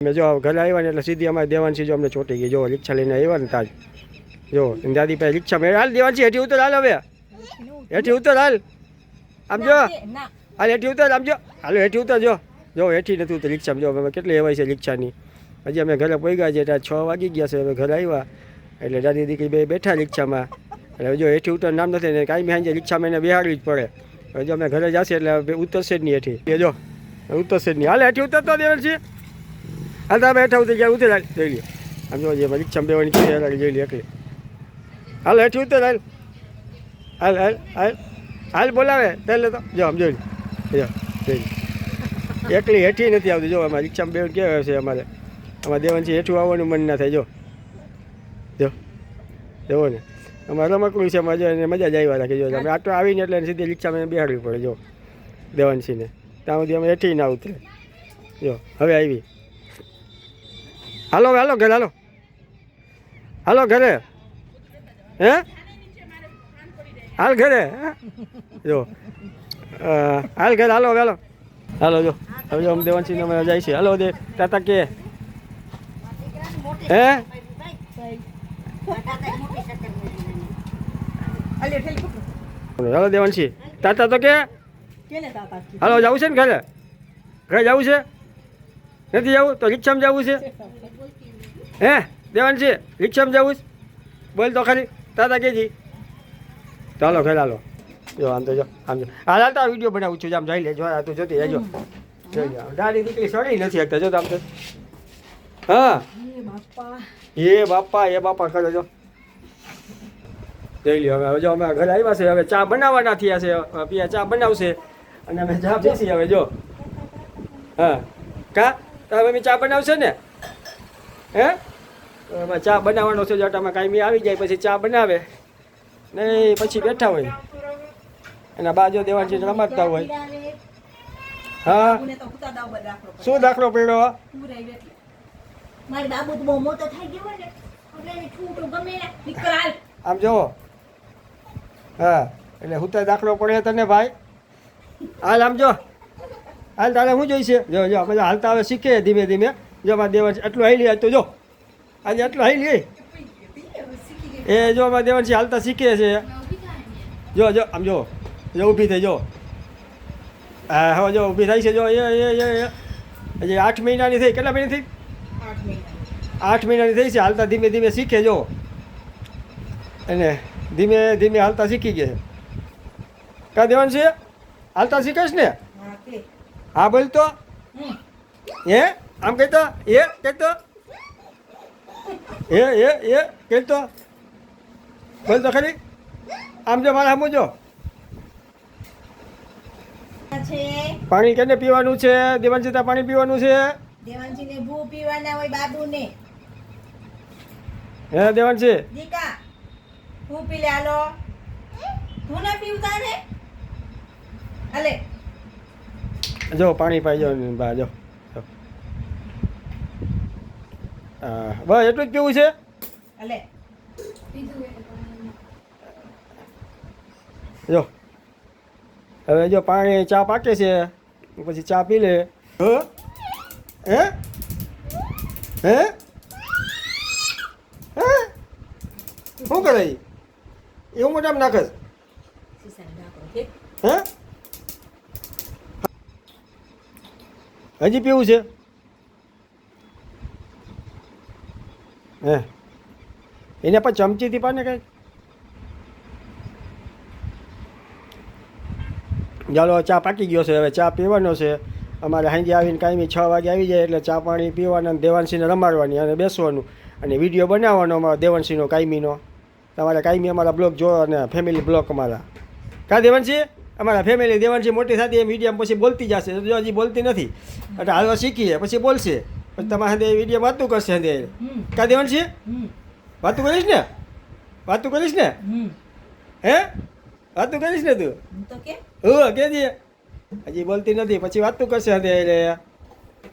મેં જો ઘરે આવ્યા ને એટલે સીધી અમારે દેવાંશી જો અમને ચોટી ગઈ. જો રિક્ષા લઈને આવ્યા ને તાજ જો દાદી પાસે રિક્ષા મેં હાલ દેવાંશી હેઠી ઉતર હાલ હવે હેઠી ઉતર હાલ આમ જો હાલ હેઠી ઉતર આમ જો હાલો હેઠી ઉતર જો જો હેઠી નથી ઉતર રિક્ષામાં જો અમે કેટલી એવાય છે રિક્ષાની. હજી અમે ઘરે પહોંચ્યા છે એટલે 6 વાગી ગયા છે. અમે ઘરે આવ્યા એટલે દાદી દીકરી બે બેઠા રિક્ષામાં એટલે જો હેઠી ઉતર નામ નથી ને કાંઈ સાંજે રિક્ષામાં એને બેહાડવી જ પડે. હવે જો અમે ઘરે જશે એટલે ઉતરશે જ નહીં હેઠી એ જો ઉતરશે જ નહીં. હાલ હેઠી ઉતરતો દેવાંશી હાલ તમે હેઠા ઉતરી ગયા ઉતર હાલ જોઈ લે આમ જો જે રિક્ષામાં બેવાની છે જોઈ લે એકલી હાલ હેઠી ઉતર હાલ હાલ હાલ હાલ હાલ બોલાવે પહેલે તો જો આમ જોઈ લે જોઈ લે એકલી હેઠી નથી આવતી. જો અમારે રિક્ષામાં બેન કેવા છે અમારે અમારે દેવાંશી હેઠું આવવાનું મન ના થાય. જો જો જોવો ને અમારે રમકડું છે મજા જ આવ્યા રાખે. જો અમે આટો આવીને એટલે સીધી રિક્ષામાં બેહાડવી પડે. જો દેવાંશીને ત્યાં સુધી અમે હેઠી ના ઉતરે. જો હવે આવી હાલો હાલો ઘરે હાલો હાલો ઘરે હે હાલ ઘરે જો હાલ ઘરે હાલો હાલો હાલો જો હવે જો દેવાંશીને અમે જાય છે. હાલો દે તાતા કે હે હાલો દેવાંશી તાતા તો કે હાલો જવું છે ને ઘરે ઘરે જવું છે નથી જવું તો રિક્ષામાં જવું છે હે દેવાંશી રિક્ષામાં જવું છે બોલ તો ખરી તાતા કેજી ચાલો ઘરે હાલો જો આમ તો જો આમ જો હાલ હાલ તો વિડીયો બનાવું છું આમ જઈ લે જો તું જોતી રહેજો જોઈ લે દાદી દીકરી સડી નથી શકતા જો આમ તો હા એ બાપા કરો જો જોઈ લ્યો હવે જો અમે ઘરે આવ્યા છે. હવે ચા બનાવવાના થયા છે પિયા ચા બનાવશે અને અમે ચા પીસી હવે જો હા કા તારા મમ્મી ચા બનાવશે ને હે એમાં ચા બનાવવાનો છે. જો તમે કાંઈ આવી જાય પછી ચા બનાવે નહીં પછી બેઠા હોય એના બાજુ દેવાંશી રમતતા હોય. હા શું દાખલો પડ્યો આમ જોવો હા એટલે હું તો દાખલો પડે તને ભાઈ હાલ આમ જો હાલ તારે શું જોઈશે જો જો બધા હાલતા હવે શીખે ધીમે ધીમે. જો અમારે દેવાંશી આટલું હાલી તો જો આજે આટલું હાલી એ જો અમારે દેવાંશી હાલતા શીખે છે. જો જો આમ જો જો ઊભી થઈ જો હા હવે જો ઊભી થાય છે. જો એ હજી 8 મહિનાની થઈ. કેટલા મહિના થઈ 8 મહિનાની થઈ છે. હાલતા ધીમે ધીમે શીખે જો અને ધીમે ધીમે હાલતા શીખી ગયા. કા દેવાંશી હાલતા શીખેશ ને હા બોલ તો હે આમ કહેતો એ કહેતો એ કહેતો બોલ તો ખરી આમ જો મારા સામું જો પાણી કેને પીવાનું છે દેવાંશી તા પાણી પીવાનું છે દેવાંશીને ભૂ પીવાના હોય બાબુને હે દેવાંશી દીકા ભૂ પી લે હાલો ભૂ ના પીવતા ને હાલે જો પાણી પાઈ જાવ બા જો બસ એટલું જ પીવું છે હાલે જો હવે જો પાણી ચા પાકે છે પછી ચા પી લે. હે હે હે શું કરે એવું મોટામાં નાખસ હે હજી પીવું છે હે એને પણ ચમચીથી પાને કઈ ચાલો ચા પાકી ગયો છે. હવે ચા પીવાનો છે. અમારે સાંજે આવીને કાંઈ 6 વાગે આવી જાય એટલે ચા પાણી પીવાના દેવાંશીને રમાડવાની અને બેસવાનું અને વિડીયો બનાવવાનો અમારા દેવાંશીનો કાયમીનો. તમારે કાયમી અમારા બ્લોગ જોવો અને ફેમિલી બ્લોગ અમારા કા દેવાંશી અમારા ફેમિલી દેવાંશી મોટી થતી એમ વિડીયો પછી બોલતી જશે. જો હજી બોલતી નથી એટલે હાલવા શીખીએ પછી બોલશે પછી તમારે સાથે વિડીયો વાતું કરશે સાથે કા દેવાંશી વાતું કરીશ ને હે વાતું કરીશ ને તું કે દે હજી બોલતી નથી પછી વાતું કરશે સાથે